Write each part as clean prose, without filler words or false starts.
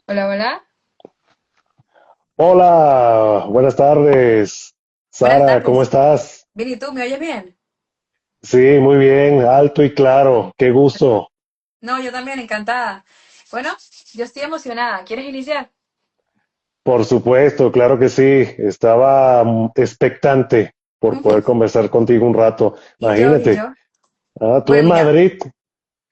Hola, hola. Hola, buenas tardes. Buenas Sara, ¿cómo tardes. estás? Bien, ¿y tú? ¿Me oyes bien? Sí, muy bien, alto y claro, qué gusto. No, yo también, encantada. Bueno, yo estoy emocionada. ¿Quieres iniciar? Por supuesto, claro que sí. Estaba expectante por poder conversar contigo un rato. Y yo, y Imagínate, yo. tú Bueno, en mira, Madrid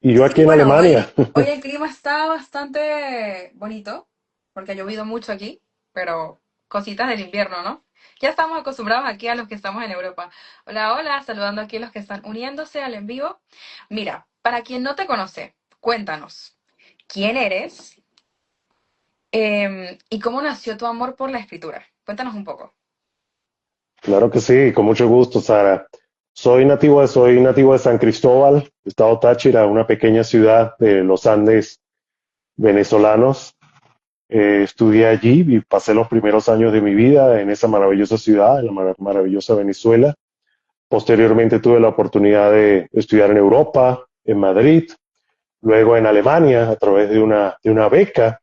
y yo aquí sí, en bueno, Alemania. hoy el clima está bastante bonito, porque ha llovido mucho aquí, pero cositas del invierno, ¿no? Ya estamos acostumbrados aquí a los que estamos en Europa. Hola, hola, saludando aquí a los que están uniéndose al en vivo. Mira, para quien no te conoce, cuéntanos, ¿quién eres? ¿Y cómo nació tu amor por la escritura? Cuéntanos un poco. Claro que sí, con mucho gusto, Sara. Soy nativo de San Cristóbal, estado Táchira, una pequeña ciudad de los Andes venezolanos. Estudié allí y pasé los primeros años de mi vida en esa maravillosa ciudad, en la maravillosa Venezuela. Posteriormente tuve la oportunidad de estudiar en Europa, en Madrid, luego en Alemania a través de una beca.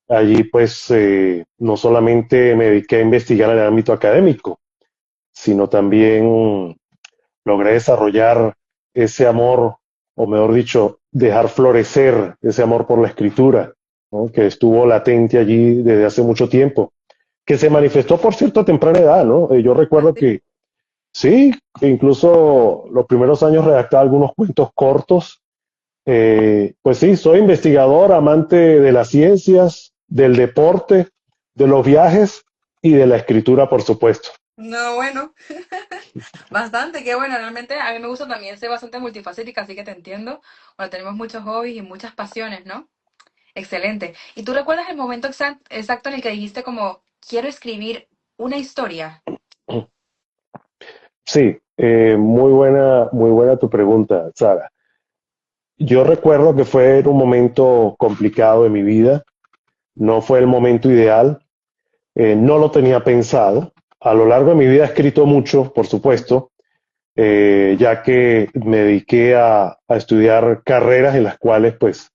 Allí pues no solamente me dediqué a investigar en el ámbito académico, sino también logré desarrollar ese amor, o mejor dicho, dejar florecer ese amor por la escritura, ¿no? Que estuvo latente allí desde hace mucho tiempo, que se manifestó, por cierto, a temprana edad, ¿no? Yo recuerdo Así. que sí, que incluso los primeros años redactaba algunos cuentos cortos. Pues sí, soy investigador, amante de las ciencias, del deporte, de los viajes y de la escritura, por supuesto. No, bueno, bastante, qué bueno. Realmente a mí me gusta también ser bastante multifacética, así que te entiendo. Bueno, tenemos muchos hobbies y muchas pasiones, ¿no? Excelente. ¿Y tú recuerdas el momento exacto en el que dijiste como, quiero escribir una historia? Sí, muy buena tu pregunta, Sara. Yo recuerdo que fue en un momento complicado de mi vida, no fue el momento ideal, no lo tenía pensado. A lo largo de mi vida he escrito mucho, por supuesto, ya que me dediqué a estudiar carreras en las cuales pues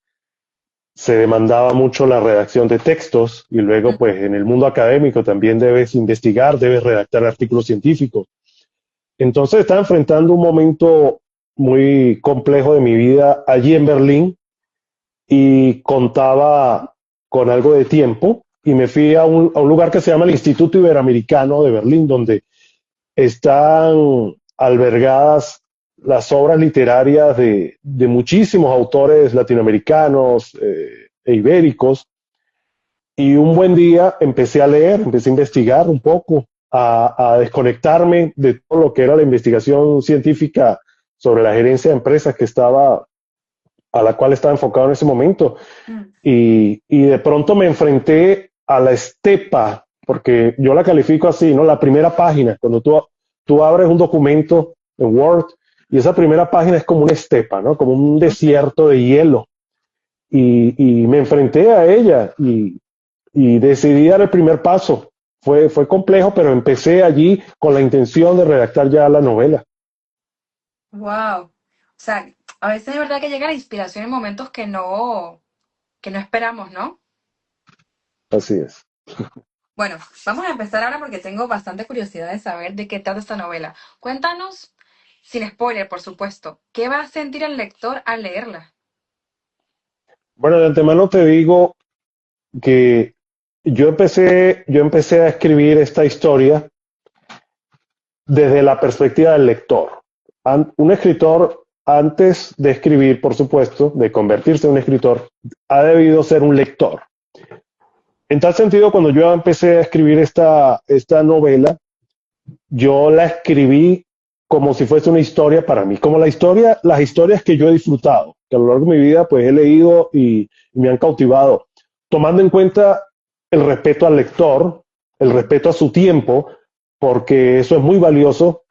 se demandaba mucho la redacción de textos y luego pues en el mundo académico también debes investigar, debes redactar artículos científicos. Entonces estaba enfrentando un momento muy complejo de mi vida allí en Berlín y contaba con algo de tiempo y me fui a un lugar que se llama el Instituto Iberoamericano de Berlín, donde están albergadas las obras literarias de muchísimos autores latinoamericanos e ibéricos. Y un buen día empecé a leer, empecé a investigar un poco, a desconectarme de todo lo que era la investigación científica sobre la gerencia de empresas a la cual estaba enfocado en ese momento. Mm. Y de pronto me enfrenté a la estepa, porque yo la califico así, ¿no? La primera página, cuando tú abres un documento en Word y esa primera página es como una estepa, ¿no? Como un Ok. desierto de hielo. Y me enfrenté a ella y decidí dar el primer paso. Fue complejo, pero empecé allí con la intención de redactar ya la novela. Wow. O sea, a veces es verdad que llega la inspiración en momentos que no esperamos, ¿no? Así es. Bueno, vamos a empezar ahora porque tengo bastante curiosidad de saber de qué trata esta novela. Cuéntanos, sin spoiler, por supuesto, ¿qué va a sentir el lector al leerla? Bueno, de antemano te digo que yo empecé a escribir esta historia desde la perspectiva del lector. Un escritor, antes de escribir, por supuesto, de convertirse en un escritor, ha debido ser un lector. En tal sentido, cuando yo empecé a escribir esta novela, yo la escribí como si fuese una historia para mí, como las historias que yo he disfrutado, que a lo largo de mi vida pues he leído y me han cautivado, tomando en cuenta el respeto al lector, el respeto a su tiempo, porque eso es muy valioso,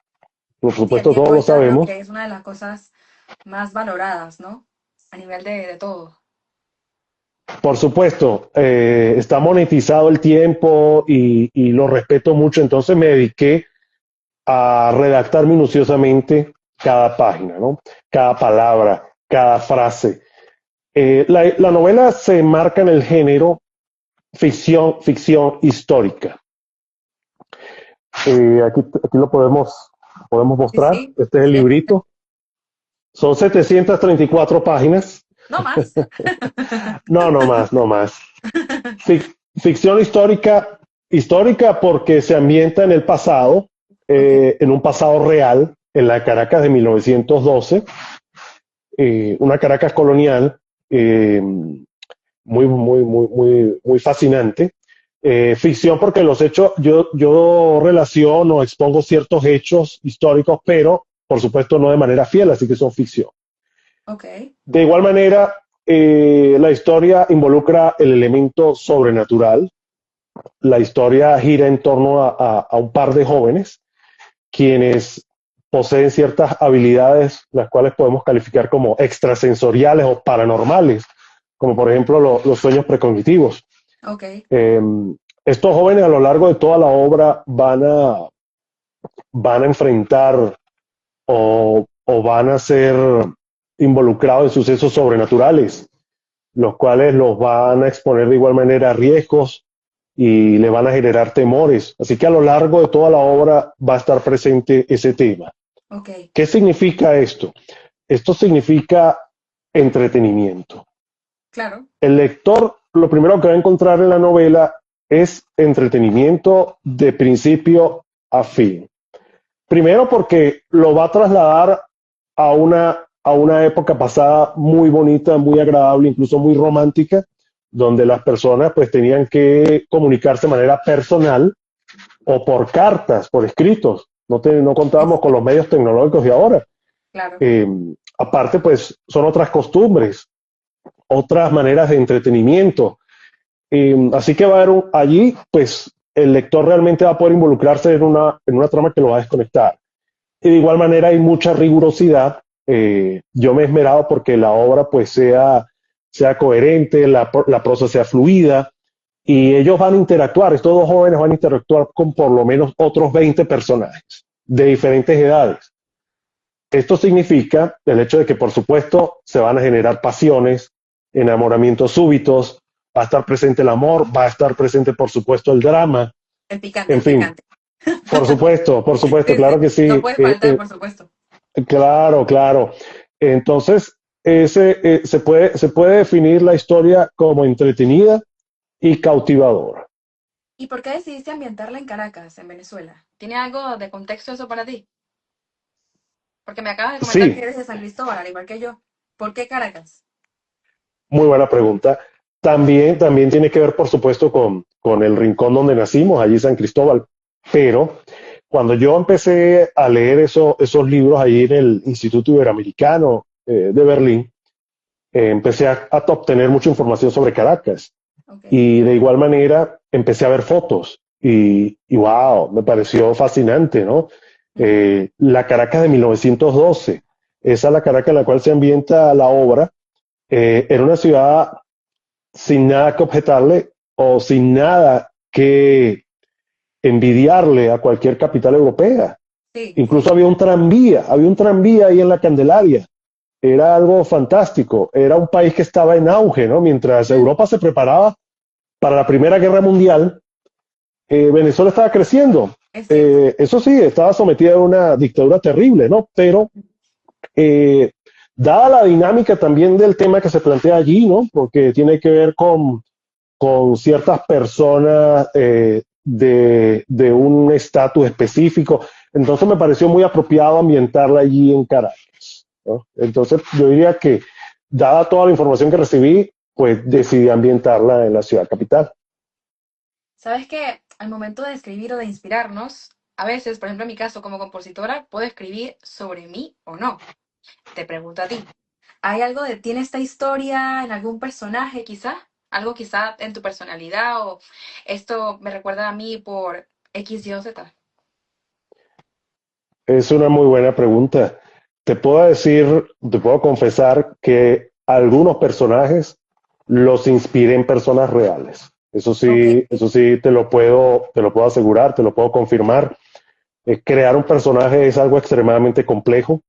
por Sí, el supuesto todos tiempo lo yo creo sabemos. que es una de las cosas más valoradas, ¿no? A nivel de todo. Por supuesto, está monetizado el tiempo y lo respeto mucho, entonces me dediqué a redactar minuciosamente cada página, ¿no? Cada palabra, cada frase. La novela se marca en el género ficción histórica. Aquí lo podemos Sí, mostrar. sí, Este es el sí. librito. Son 734 páginas. No más. No, no más, no más. Ficción histórica porque se ambienta en el pasado, Ok, en un pasado real, en la Caracas de 1912, una Caracas colonial muy fascinante. Ficción porque los hechos, yo relaciono, expongo ciertos hechos históricos, pero por supuesto no de manera fiel, así que son ficción. ok, De igual manera, la historia involucra el elemento sobrenatural. La historia gira en torno a un par de jóvenes quienes poseen ciertas habilidades, las cuales podemos calificar como extrasensoriales o paranormales, como por ejemplo los sueños precognitivos. ok. Eh, Estos jóvenes a lo largo de toda la obra van a enfrentar o van a ser involucrados en sucesos sobrenaturales, los cuales los van a exponer de igual manera a riesgos y le van a generar temores. Así que a lo largo de toda la obra va a estar presente ese tema. Ok, ¿Qué significa esto? Esto significa entretenimiento. claro. El lector lo primero que va a encontrar en la novela es entretenimiento de principio a fin. Primero porque lo va a trasladar a una época pasada muy bonita, muy agradable, incluso muy romántica, donde las personas pues tenían que comunicarse de manera personal o por cartas, por escritos. No Sí, contábamos con sí, los medios tecnológicos de ahora. claro. Eh, Aparte, pues son otras costumbres, otras maneras de entretenimiento. Así que va a haber allí, pues el lector realmente va a poder involucrarse en una trama que lo va a desconectar. Y de igual manera hay mucha rigurosidad. Yo me he esmerado porque la obra pues sea coherente, la prosa sea fluida y ellos van a interactuar, estos dos jóvenes van a interactuar con por lo menos otros 20 personajes de diferentes edades. Esto significa el hecho de que por supuesto se van a generar pasiones, enamoramientos súbitos, va a estar presente el amor, va a estar presente por supuesto el drama, El picante, en el fin, picante. por supuesto, Sí, claro sí. que No sí. puede faltar, por supuesto. Claro, claro. Entonces, se puede definir la historia como entretenida y cautivadora. ¿Y por qué decidiste ambientarla en Caracas, en Venezuela? ¿Tiene algo de contexto eso para ti? Porque me acabas de comentar que Sí, eres de San Cristóbal, al igual que yo. ¿Por qué Caracas? muy buena pregunta. También tiene que ver, por supuesto, con el rincón donde nacimos, allí San Cristóbal. Pero cuando yo empecé a leer esos libros allí en el Instituto Iberoamericano de Berlín, empecé a obtener mucha información sobre Caracas. Ok. Y de igual manera empecé a ver fotos y wow, me pareció fascinante, ¿no? Ujú. La Caracas de 1912, esa es la Caracas en la cual se ambienta la obra, era una ciudad sin nada que objetarle o sin nada que envidiarle a cualquier capital europea. Sí, Incluso sí. había un tranvía ahí en la Candelaria. Era algo fantástico. Era un país que estaba en auge, ¿no? Mientras Mm, Europa se preparaba para la Primera Guerra Mundial, Venezuela estaba creciendo. es cierto. Eso sí, estaba sometida a una dictadura terrible, ¿no? Pero eh, dada la dinámica también del tema que se plantea allí, ¿no? Porque tiene que ver con ciertas personas de un estatus específico. Entonces me pareció muy apropiado ambientarla allí en Caracas, ¿no? Entonces yo diría que, dada toda la información que recibí, pues decidí ambientarla en la ciudad capital. Sabes que al momento de escribir o de inspirarnos, a veces, por ejemplo, en mi caso como compositora, puedo escribir sobre mí o no. Te pregunto a ti. ¿Hay algo de ti en esta historia, en algún personaje quizá? Algo quizá en tu personalidad o esto me recuerda a mí por X, Y o Z. Es una muy buena pregunta. Te puedo confesar que algunos personajes los inspiré en personas reales. Ok. Eso sí te lo puedo asegurar, te lo puedo confirmar. Crear un personaje es algo extremadamente complejo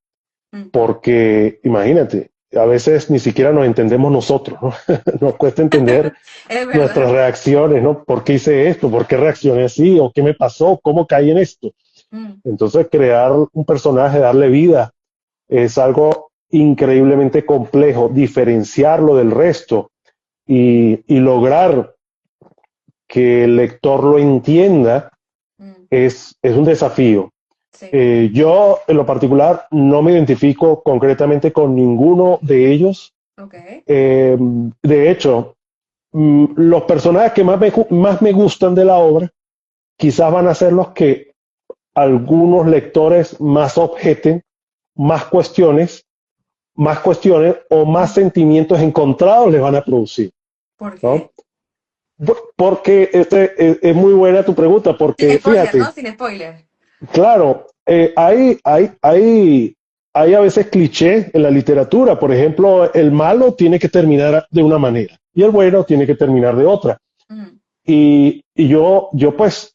Mm, porque, imagínate, a veces ni siquiera nos entendemos nosotros, ¿no? Nos cuesta entender Es verdad. nuestras reacciones, ¿no? ¿Por qué hice esto? ¿Por qué reaccioné así? ¿O qué me pasó? ¿Cómo caí en esto? Mm, Entonces, crear un personaje, darle vida, es algo increíblemente complejo. Diferenciarlo del resto y lograr que el lector lo entienda mm, es un desafío. sí, Yo, en lo particular, no me identifico concretamente con ninguno de ellos. ok. De hecho, los personajes que más me gustan de la obra quizás van a ser los que algunos lectores más objeten, más cuestiones o más Mm, sentimientos encontrados les van a producir, ¿por qué? ¿no? Porque es muy buena tu pregunta, Sin porque spoiler, ¿no? fíjate, Sin spoiler. claro, hay a veces cliché en la literatura. Por ejemplo, el malo tiene que terminar de una manera y el bueno tiene que terminar de otra. Mm, Y yo pues,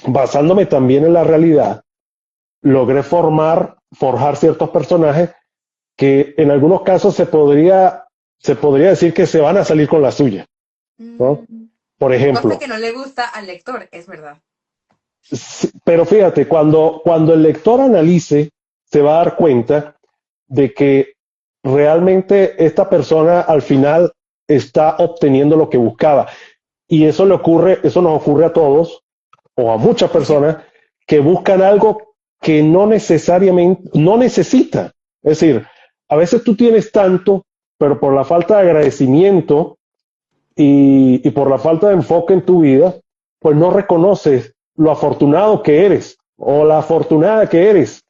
basándome también en la realidad, logré forjar ciertos personajes que en algunos casos se podría decir que se van a salir con la suya, ¿no? mm. Por Cosa ejemplo, que no le gusta al lector, es verdad. pero fíjate, cuando el lector analice, se va a dar cuenta de que realmente esta persona al final está obteniendo lo que buscaba. Y eso nos ocurre a todos o a muchas Sí, sí. personas que buscan algo que no necesariamente, no necesita. Es decir, a veces tú tienes tanto, pero por la falta de agradecimiento y por la falta de enfoque en tu vida, pues no reconoces lo afortunado que eres o la afortunada que eres.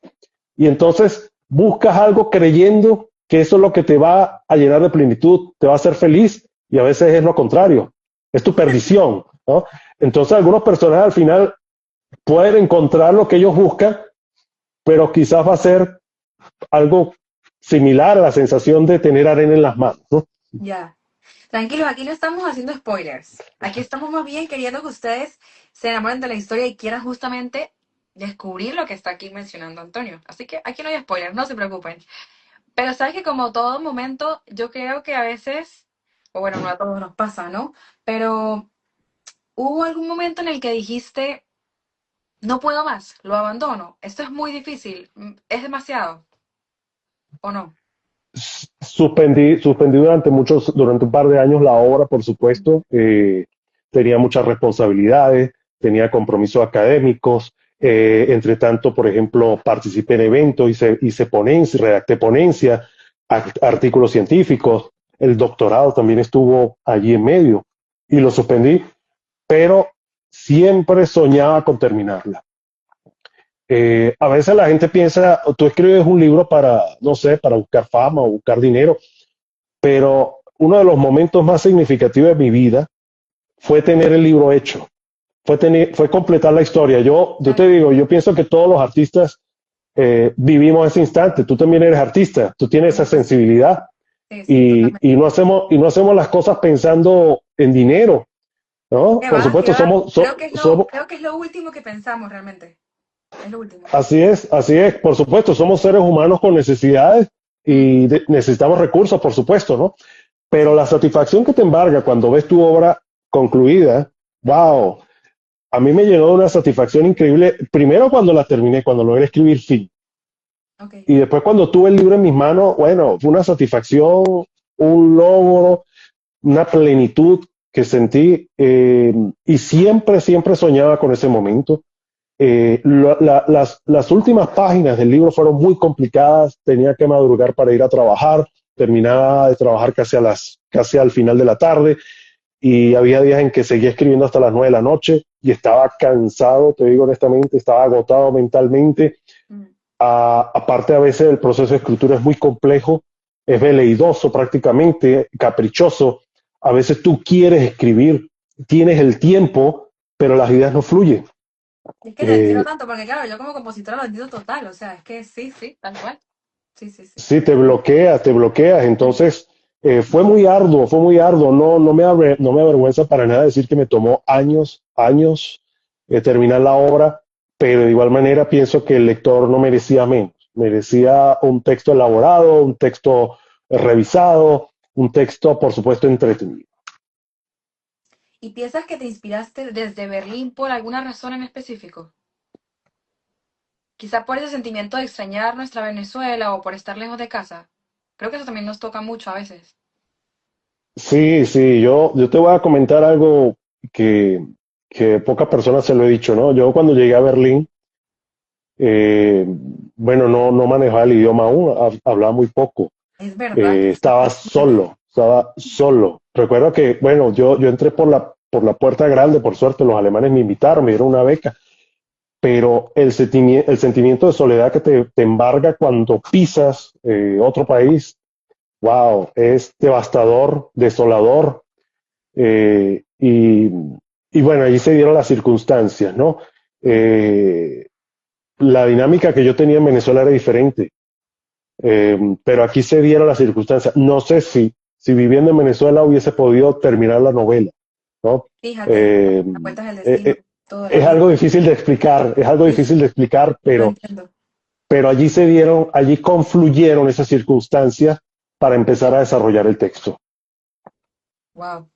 Y entonces buscas algo creyendo que eso es lo que te va a llenar de plenitud, te va a hacer feliz, y a veces es lo contrario, es tu perdición, ¿no? Entonces algunos personajes al final pueden encontrar lo que ellos buscan, pero quizás va a ser algo similar a la sensación de tener arena en las manos, ¿no? Ya. Tranquilos, aquí no estamos haciendo spoilers. Aquí estamos más bien queriendo que ustedes se enamoren de la historia y quieran justamente descubrir lo que está aquí mencionando Antonio. Así que aquí no hay spoilers, no se preocupen. Pero sabes que como todo momento, yo creo que a veces, o bueno, no a todos nos pasa, ¿no? Pero hubo algún momento en el que dijiste, no puedo más, lo abandono. Esto es muy difícil, es demasiado, ¿o no? Suspendí durante un par de años la obra, por supuesto. Tenía muchas responsabilidades, tenía compromisos académicos. Entre tanto, por ejemplo, participé en eventos, hice ponencia, redacté ponencia, artículos científicos. El doctorado también estuvo allí en medio y lo suspendí, pero siempre soñaba con terminarla. A veces la gente piensa, tú escribes un libro para, no sé, para buscar fama o buscar dinero, pero uno de los momentos más significativos de mi vida fue tener el libro hecho, fue completar la historia. Yo te Claro. digo, yo pienso que todos los artistas vivimos ese instante. Tú también eres artista, tú tienes Por esa supuesto. sensibilidad Sí, sí, y totalmente. no hacemos las cosas pensando en dinero, ¿no? ¿Qué Por va? ¿Qué supuesto, va? somos, so- somos, Creo que es lo último que pensamos realmente. Es lo último. así es, por supuesto, somos seres humanos con necesidades Mm, y necesitamos recursos, por supuesto, ¿no? Pero sí. la satisfacción que te embarga cuando ves tu obra concluida, wow, a mí me llenó de una satisfacción increíble. Primero cuando la terminé, cuando logré escribir fin. Ok. Y después cuando tuve el libro en mis manos, bueno, fue una satisfacción, un logro, una plenitud que sentí, y siempre, siempre soñaba con ese momento. Las últimas páginas del libro fueron muy complicadas, tenía que madrugar para ir a trabajar, terminaba de trabajar casi al final de la tarde, y había días en que seguía escribiendo hasta las 9 de la noche y estaba cansado, te digo honestamente, estaba agotado mentalmente. Mm. Aparte, a veces el proceso de escritura es muy complejo, es veleidoso prácticamente, caprichoso. A veces tú quieres escribir, tienes el tiempo, pero las ideas no fluyen. Es que te entiendo Eh, tanto, porque claro, yo como compositora lo entiendo total. O sea, es que sí, sí, tal cual. Sí, sí, sí. Sí, te bloqueas. Mm, Entonces, fue muy arduo. No me avergüenza para nada decir que me tomó años, años terminar la obra, pero de igual manera pienso que el lector no merecía menos. Merecía un texto elaborado, un texto revisado, un texto, por supuesto, entretenido. ¿Y piensas que te inspiraste desde Berlín por alguna razón en específico? Quizá por ese sentimiento de extrañar nuestra Venezuela o por estar lejos de casa. Creo que eso también nos toca mucho a veces. Sí, sí, yo te voy a comentar algo que, que pocas personas se lo he dicho, ¿no? Yo cuando llegué a Berlín, eh, bueno, no manejaba el idioma aún, hablaba muy poco. Es verdad que sí. Estaba solo. Recuerdo que, bueno, yo entré por la puerta grande, por suerte, los alemanes me invitaron, me dieron una beca, pero el sentimiento de soledad que te embarga cuando pisas otro país, wow, es devastador, desolador, eh, y, y bueno, allí se dieron las circunstancias, ¿no? Eh, la dinámica que yo tenía en Venezuela era diferente. Pero aquí se dieron las circunstancias. No sé si viviendo en Venezuela hubiese podido terminar la novela, ¿no? Fíjate, Eh, las vueltas del eh, destino, eh, toda la es vida. algo difícil de explicar, es algo Sí, difícil de explicar, lo entiendo. pero allí se dieron, allí confluyeron esas circunstancias para empezar a desarrollar el texto. Wow.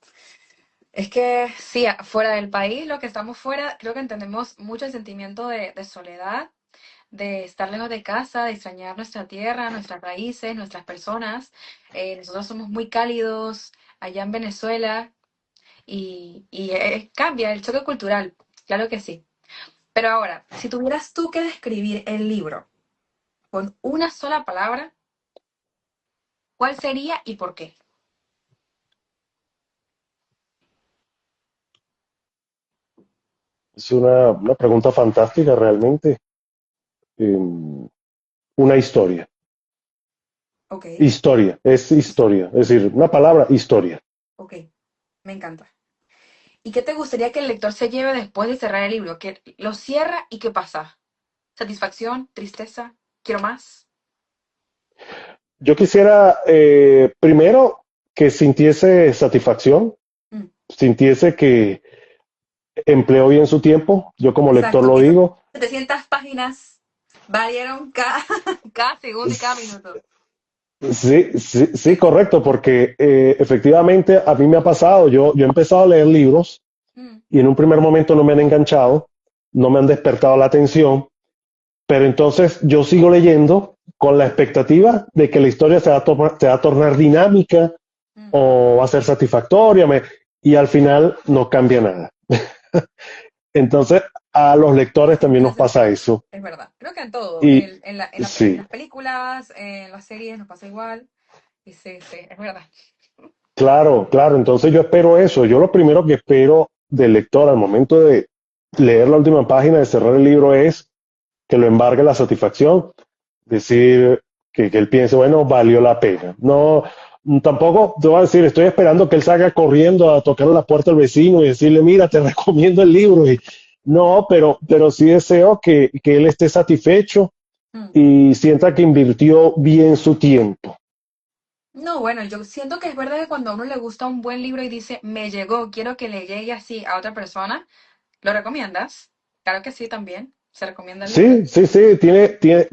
Es que sí, fuera del país, lo que estamos fuera, creo que entendemos mucho el sentimiento de soledad, de estar lejos de casa, de extrañar nuestra tierra, nuestras raíces, nuestras personas. Nosotros somos muy cálidos allá en Venezuela y cambia el choque cultural, claro que sí. Pero ahora, si tuvieras tú que describir el libro con una sola palabra, ¿cuál sería y por qué? Es una pregunta fantástica realmente. Eh, una historia. Ok, Historia, es historia. Es decir, una palabra, historia. ok, me encanta. ¿Y qué te gustaría que el lector se lleve después de cerrar el libro? Que lo cierra y qué pasa. ¿Satisfacción? ¿Tristeza? ¿Quiero más? Yo quisiera, primero, que sintiese satisfacción, Mm, sintiese que empleó bien su tiempo, yo como lector exacto, lo que esas digo. 700 páginas valieron cada, cada segundo y cada minuto. Sí, sí, sí, correcto, porque efectivamente a mí me ha pasado, yo he empezado a leer libros Mm, y en un primer momento no me han enganchado, no me han despertado la atención, pero entonces yo sigo leyendo con la expectativa de que la historia se va a tornar dinámica mm. o va a ser satisfactoria, y al final no cambia nada. Entonces, a los lectores también Tiene nos pasa sentido. eso. Es verdad. Creo que en todo. Y En sí, las películas, en las series nos pasa igual. Y sí, sí, es verdad. claro, claro. Entonces yo espero eso. Yo lo primero que espero del lector al momento de leer la última página, de cerrar el libro, es que lo embargue la satisfacción, decir que él piense, bueno, valió la pena. No, tampoco te voy a decir, estoy esperando que él salga corriendo a tocar la puerta al vecino y decirle, mira, te recomiendo el libro. Y, no, pero sí deseo que él esté satisfecho Mm. y sienta que invirtió bien su tiempo. No, bueno, yo siento que es verdad que cuando a uno le gusta un buen libro y dice, me llegó, quiero que le llegue así a otra persona, ¿lo recomiendas? Claro que sí, también. Se recomienda el libro. Sí, sí, sí,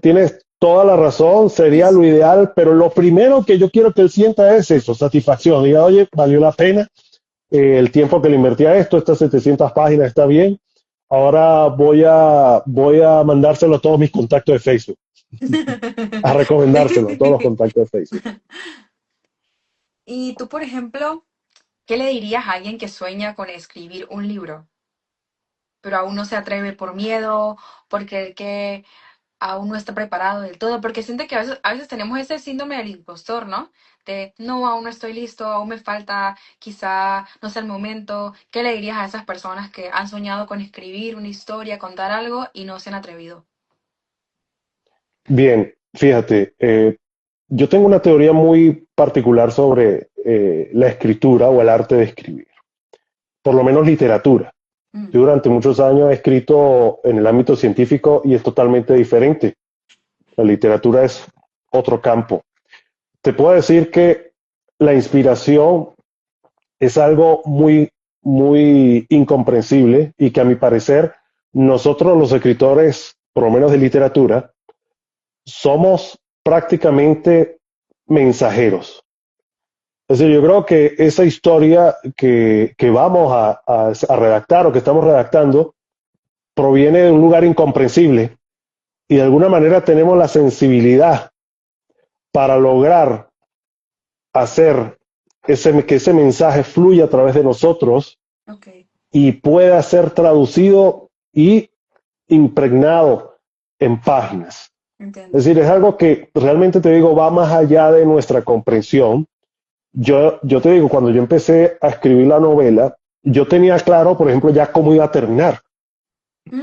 tienes toda la razón, sería lo ideal, pero lo primero que yo quiero que él sienta es eso, satisfacción. Diga, oye, valió la pena el tiempo que le invertí a esto, estas 700 páginas está bien. Ahora voy a mandárselo a todos mis contactos de Facebook, a recomendárselo a todos los Sí. contactos de Facebook. Y tú, por ejemplo, ¿qué le dirías a alguien que sueña con escribir un libro, pero aún no se atreve por miedo, porque que aún no está preparado del todo? Porque siente que a veces tenemos ese síndrome del impostor, ¿no? De, no, aún no estoy listo, aún me falta, quizá no sea el momento. ¿Qué le dirías a esas personas que han soñado con escribir una historia, contar algo y no se han atrevido? Bien, fíjate, yo tengo una teoría muy particular sobre la escritura o el arte de escribir, por lo menos literatura. Mm, Yo durante muchos años he escrito en el ámbito científico y es totalmente diferente. La literatura es otro campo. Te puedo decir que la inspiración es algo muy incomprensible y que a mi parecer nosotros los escritores, por lo menos de literatura, somos prácticamente mensajeros. Es decir, yo creo que esa historia que vamos a redactar o que estamos redactando proviene de un lugar incomprensible y de alguna manera tenemos la sensibilidad para lograr hacer que ese mensaje fluya a través de nosotros Ok, y pueda ser traducido y impregnado en páginas. entiendo. Es decir, es algo que realmente te digo va más allá de nuestra comprensión. Yo te digo, cuando yo empecé a escribir la novela, yo tenía claro, por ejemplo, ya cómo iba a terminar,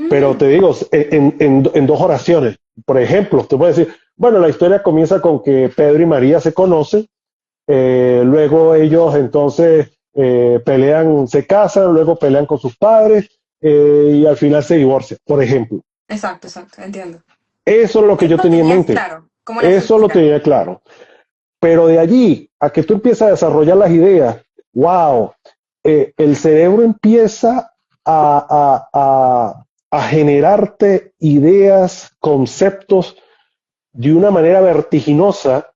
pero te Mm, digo, en dos oraciones. Por ejemplo, te puedo decir, bueno, la historia comienza con que Pedro y María se conocen, luego ellos entonces pelean, se casan, luego pelean con sus padres y al final se divorcian, por ejemplo. exacto, exacto, entiendo. Eso es lo que Eso yo lo tenía en tenías mente. claro, como la Eso lo estructura. tenía claro. Pero de allí a que tú empiezas a desarrollar las ideas, wow, el cerebro empieza a generarte ideas, conceptos de una manera vertiginosa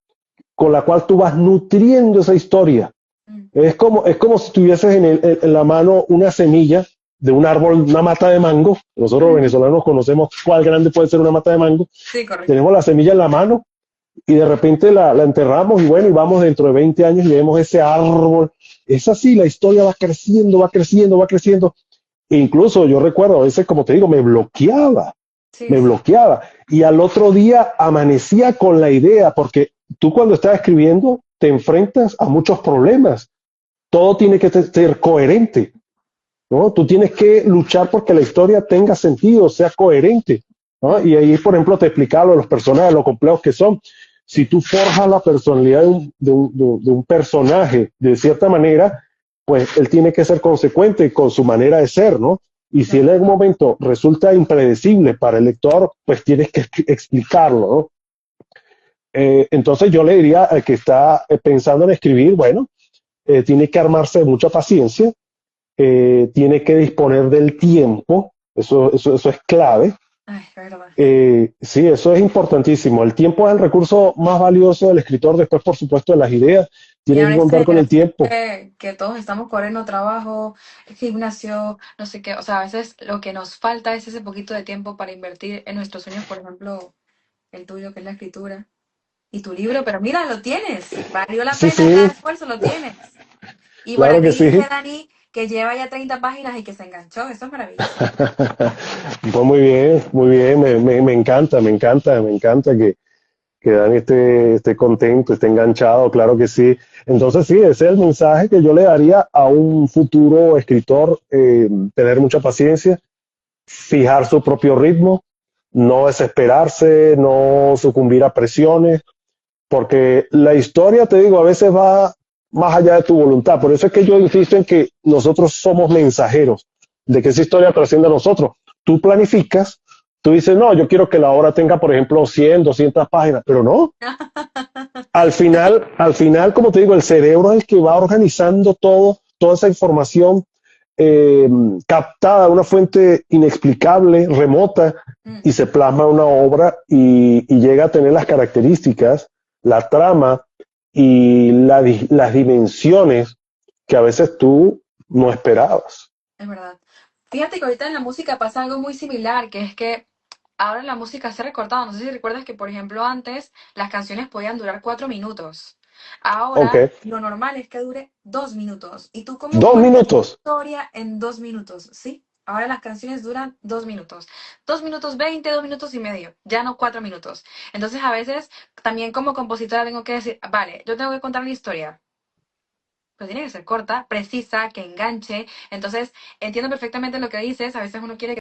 con la cual tú vas nutriendo esa historia. Mm, Es como si tuvieses en la mano una semilla de un árbol, una mata de mango. Nosotros los ujú. venezolanos conocemos cuál grande puede ser una mata de mango. Sí, correcto. Tenemos la semilla en la mano y de repente la enterramos y bueno, y vamos dentro de 20 años y vemos ese árbol. Es así, la historia va creciendo, va creciendo, va creciendo. E incluso yo recuerdo a veces, como te digo, Sí, me sí. bloqueaba. Y al otro día amanecía con la idea, porque tú cuando estás escribiendo te enfrentas a muchos problemas. Todo tiene que ser coherente, ¿no? Tú tienes que luchar porque la historia tenga sentido, sea coherente, ¿no? Mm, Y ahí, por ejemplo, te explicaba lo de los personajes, lo complejos que son. Si tú forjas la personalidad de un personaje de cierta manera, pues él tiene que ser consecuente con su manera de ser, ¿no? Y si él claro. en algún momento resulta impredecible para el lector, pues tienes que explicarlo, ¿no? Entonces yo le diría al que está pensando en escribir, bueno, tiene que armarse de mucha paciencia, tiene que disponer del tiempo, eso es clave. Ay, es verdad. Sí, eso es importantísimo. El tiempo es el recurso más valioso del escritor, después, por supuesto, de las ideas. Y Tiene que ahora esta contar con el generación tiempo. que todos estamos corriendo trabajo, gimnasio, no sé qué. O sea, a veces lo que nos falta es ese poquito de tiempo para invertir en nuestros sueños, por ejemplo, el tuyo, que es la escritura. Y tu libro, pero mira, lo tienes. Valió la Sí, pena cada sí, esfuerzo, lo tienes. Y por claro aquí que dice sí. Dani que lleva ya 30 páginas y que se enganchó. Eso es maravilloso. Pues muy bien, me encanta, me encanta, me encanta que Dani esté contento, esté enganchado, claro que sí. Entonces sí, ese es el mensaje que yo le daría a un futuro escritor, tener mucha paciencia, fijar su propio ritmo, no desesperarse, no sucumbir a presiones, porque la historia, te digo, a veces va más allá de tu voluntad. Por eso es que yo insisto en que nosotros somos mensajeros de que esa historia trascienda a nosotros. Tú planificas, tú dices, no, yo quiero que la obra tenga, por ejemplo, 100, 200 páginas, pero no. Al final, como te digo, el cerebro es el que va organizando todo, toda esa información eh, captada de una fuente inexplicable, remota, Mm, y se plasma en una obra y llega a tener las características, la trama y las dimensiones que a veces tú no esperabas. es verdad. Fíjate que ahorita en la música pasa algo muy similar, que es que ahora la música se ha recortado. No sé si recuerdas que, por ejemplo, antes las canciones podían durar 4 minutos. Ok, Ahora lo normal es que dure 2 minutos. ¿Y tú cómo dos cuentas una minutos. historia en 2 minutos? ¿Sí? Ahora las canciones duran 2 minutos. 2 minutos 20, 2 minutos y medio. Ya no 4 minutos. Entonces a veces también como compositora tengo que decir, vale, yo tengo que contar una historia. Pero tiene que ser corta, precisa, que enganche. Entonces entiendo perfectamente lo que dices. A veces uno quiere que